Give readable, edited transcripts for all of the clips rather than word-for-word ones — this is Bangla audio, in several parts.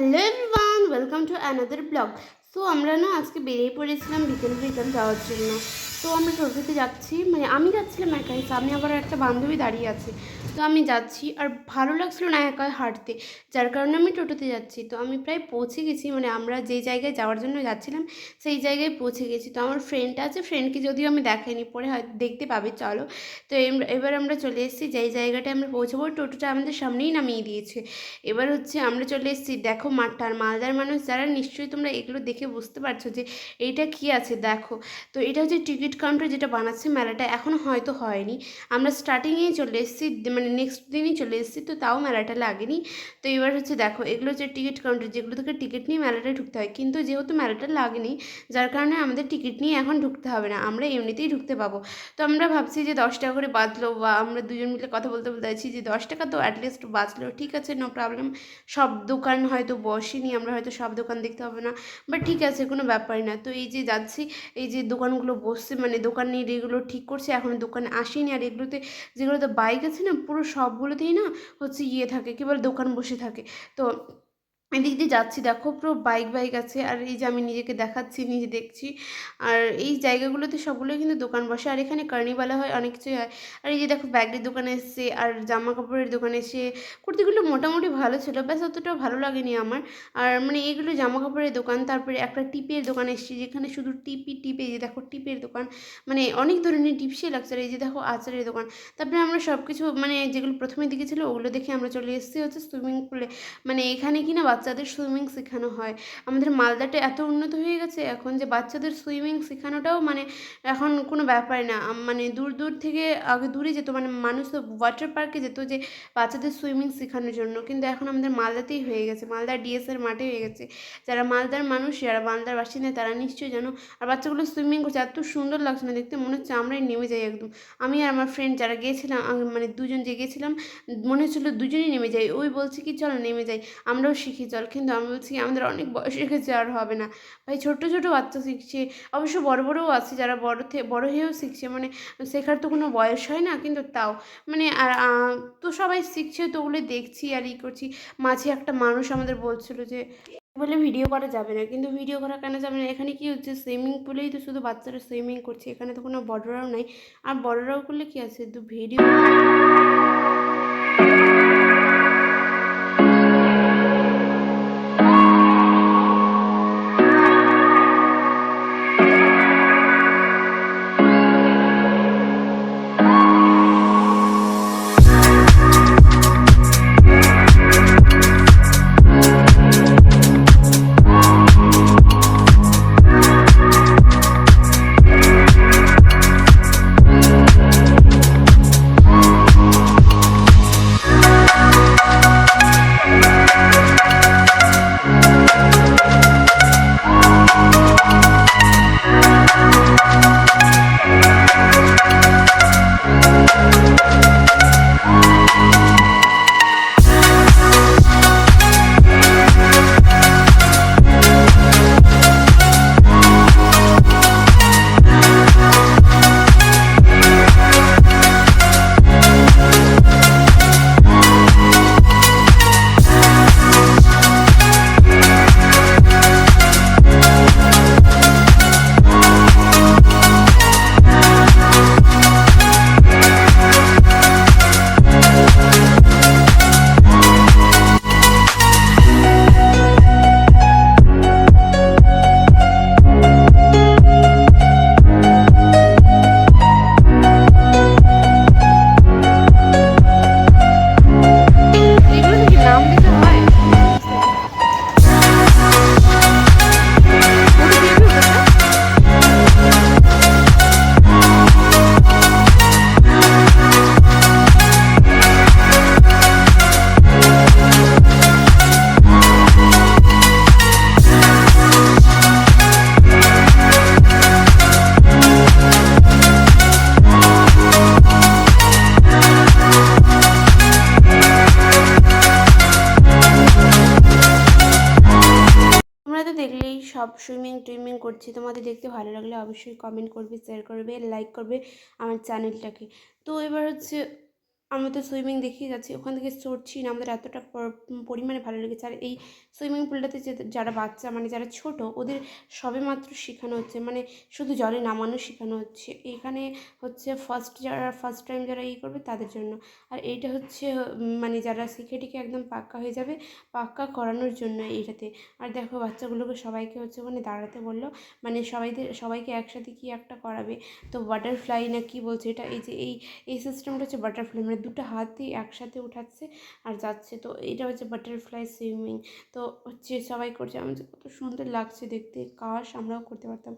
Hello everyone, welcome to another blog. So আমরা না আজকে বেরিয়ে পড়েছিলাম বিকেল বিকেল যাওয়ার জন্য। তো আমরা টোটোতে যাচ্ছি, মানে আমি যাচ্ছিলাম একাই, সামনে আবার একটা বান্ধবী দাঁড়িয়ে আছে। তো আমি যাচ্ছি আর ভালো লাগছিল না একাই হাঁটতে, যার কারণে আমি টোটোতে যাচ্ছি। তো আমি প্রায় পৌঁছে গেছি, মানে আমরা যে জায়গায় যাওয়ার জন্য যাচ্ছিলাম সেই জায়গায় পৌঁছে গেছি। তো আমার ফ্রেন্ড আছে, ফ্রেন্ডকে যদিও আমি দেখাইনি, পরে হয়তো দেখতে পাবে, চলো। তো এবার আমরা চলে এসেছি যেই জায়গাটায় আমরা পৌঁছাবো, টোটোটা আমাদের সামনেই নামিয়ে দিয়েছে। এবার হচ্ছে আমরা চলে এসেছি, দেখো মাঠটা। আর মালদার মানুষ যারা, নিশ্চয়ই তোমরা এগুলো দেখে বুঝতে পারছো যে এইটা কি আছে, দেখো। তো এটা হচ্ছে টিকিট কাউন্টার, যেটা বানাচ্ছে মেলাটা, এখনও হয়তো হয়নি। আমরা স্টার্টিংয়েই চলে এসেছি, মানে নেক্সট দিনই চলে এসেছি, তো তাও মেলাটা লাগেনি। তো এবার হচ্ছে দেখো, এগুলো হচ্ছে টিকিট কাউন্টার, যেগুলো থেকে টিকিট নিয়ে মেলাটায় ঢুকতে হয়। কিন্তু যেহেতু মেলাটা লাগেনি, যার কারণে আমাদের টিকিট নিয়ে এখন ঢুকতে হবে না, আমরা এমনিতেই ঢুকতে পাবো। তো আমরা ভাবছি যে 10 টাকা করে বাঁচলো, বা আমরা দুজন মিলে কথা বলতে বলতে আছি যে 10 টাকা তো অ্যাটলিস্ট বাঁচলো, ঠিক আছে, নো প্রবলেম। সব দোকান হয়তো বসেনি, আমরা হয়তো সব দোকান দেখতে হবে না, বাট ঠিক আছে, কোনো ব্যাপারই না। তো এই যে যাচ্ছি, এই যে দোকানগুলো বসছে, মানে দোকানের এগুলো ঠিক করছে, এখনও দোকানে আসেনি। আর এগুলোতে, যেগুলোতে বাইক আছে না, পুরো সবগুলোতেই না হচ্ছে ইয়ে থাকে, কেবল দোকান বসে থাকে। তো এদিক দিয়ে যাচ্ছি, দেখো পুরো বাইক বাইক আছে। আর এই যে আমি নিজেকে দেখাচ্ছি, নিজে দেখছি। আর এই জায়গাগুলোতে সবগুলোই কিন্তু দোকান বসে, আর এখানে কার্নিভালে হয়, অনেক কিছুই হয়। আর এই যে দেখো, ব্যাগের দোকানে এসছে, আর জামা কাপড়ের দোকানে এসে কুর্তিগুলো মোটামুটি ভালো ছিল, ব্যাস অতটাও ভালো লাগেনি আমার। আর মানে এইগুলো জামা কাপড়ের দোকান। তারপরে একটা টিপের দোকান এসেছি, যেখানে শুধু টিপি টিপে, এই যে দেখো টিপের দোকান, মানে অনেক ধরনের টিপসই লাগছে। আর এই যে দেখো আচারের দোকান। তারপরে আমরা সব কিছু, মানে যেগুলো প্রথমের দিকে ছিল ওগুলো দেখে আমরা চলে এসেছি হচ্ছে সুইমিং পুলে। মানে এখানে কি না বাচ্চাদের সুইমিং শেখানো হয়। আমাদের মালদাটা এত উন্নত হয়ে গেছে এখন, যে বাচ্চাদের সুইমিং শেখানোটাও মানে এখন কোনো ব্যাপার না। মানে দূর দূর থেকে, আগে দূরে যেত, মানে মানুষ তো ওয়াটার পার্কে যেত যে বাচ্চাদের সুইমিং শেখানোর জন্য, কিন্তু এখন আমাদের মালদাতেই হয়ে গেছে, মালদার ডিএসের মাঠে হয়ে গেছে। যারা মালদার মানুষ, যারা মালদার বাসিন্দা, তারা নিশ্চয়ই জানো। আর বাচ্চাগুলো সুইমিং করছে, এত সুন্দর লাগছে না দেখতে, মনে হচ্ছে আমরাই নেমে যাই একদম। আমি আর আমার ফ্রেন্ড যারা গিয়েছিলাম, মানে দুজন যে গিয়েছিলাম, মনে হচ্ছিলো দুজনেই নেমে যাই। ওই বলছে কি চল নেমে যাই, আমরাও শিখি চল, কিন্তু আমি বলছি আমাদের অনেক বয়স হয়ে গেছে, আর হবে না। ভাই ছোট ছোট বাচ্চা শিখছে, অবশ্য বড় বড়ও আছে যারা বড় হয়েও শিখছে, মানে শেখার তো কোনো বয়স হয় না, কিন্তু তাও মানে। আর তো সবাই শিখছে, তো ওগুলো দেখছি আর ই করছি। মাঝে একটা মানুষ আমাদের বলছিল যে বলে ভিডিও করা যাবে না, কিন্তু ভিডিও করা কেন যাবে না, এখানে কি হচ্ছে, সুইমিং পুলেই তো শুধু বাচ্চারা সুইমিং করছে, এখানে তো কোনো বড়রাও নাই। আর বড়রাও করলে কি আছে, তো ভিডিও। এগুলো কি নাম দিতে হয়? ওটা দিয়ে দিবো ওটা? তোমরা তো দেখলেই সব সুইমিং টুইমিং করছি, তোমাদের দেখতে ভালো লাগলে অবশ্যই কমেন্ট করবে, শেয়ার করবে, লাইক করবে আমার চ্যানেলটাকে। তো এবার হচ্ছে আমরা তো সুইমিং দেখেই যাচ্ছি, ওখান থেকে সরছি না, আমাদের এতটা পরিমাণে ভালো লেগেছে। আর এই সুইমিং পুলটাতে যে যারা বাচ্চা মানে যারা ছোট ওদের সবেমাত্র শেখানো হচ্ছে, মানে শুধু জলে নামানো শেখানো হচ্ছে। এইখানে হচ্ছে ফার্স্ট টাইম যারা করবে তাদের জন্য। আর এইটা হচ্ছে মানে যারা শিখে টিকে একদম পাক্কা হয়ে যাবে, পাক্কা করানোর জন্য এইটাতে। আর দেখো বাচ্চাগুলোকে সবাইকে হচ্ছে ওখানে দাঁড়াতে বললো, মানে সবাইকে একসাথে কি একটা করাবে, তো বাটারফ্লাই না কি বলছে এটা, এই যে এই সিস্টেমটা হচ্ছে বাটারফ্লাই, মানে দুটো হাতই একসাথে উঠাচ্ছে আর যাচ্ছে। তো এটা হচ্ছে বাটারফ্লাই সুইমিং। তো হচ্ছে সবাই করছে, আমার কত সুন্দর লাগছে দেখতে, কাশ আমরাও করতে পারতাম।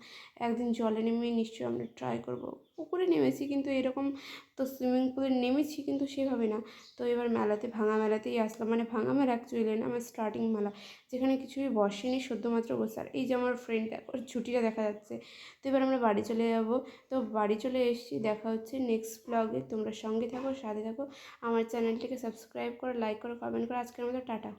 একদিন জলে নেমে নিশ্চয়ই আমরা ট্রাই করব। পুকুরে নেমেছি কিন্তু এরকম, তো সুইমিং পুলে নেমেছি কিন্তু সেভাবে না। তো এবার মেলাতে, ভাঙা মেলাতেই আসলাম, মানে ভাঙা মেলা অ্যাকচুয়ালি না, আমার স্টার্টিং মেলা, যেখানে কিছুই বসেনি, শুধুমাত্র বসে। আর এই যে আমার ফ্রেন্ড, ওর ছুটিটা দেখা যাচ্ছে। তো এবার আমরা বাড়ি চলে যাব। তো বাড়ি চলে এসেছি, দেখা হচ্ছে নেক্সট ব্লগে। তোমরা সঙ্গে থাকো, সাথে থাকো, আমার চ্যানেলটিকে সাবস্ক্রাইব করো, লাইক করো, কমেন্ট করো। আজকের মতো টাটা।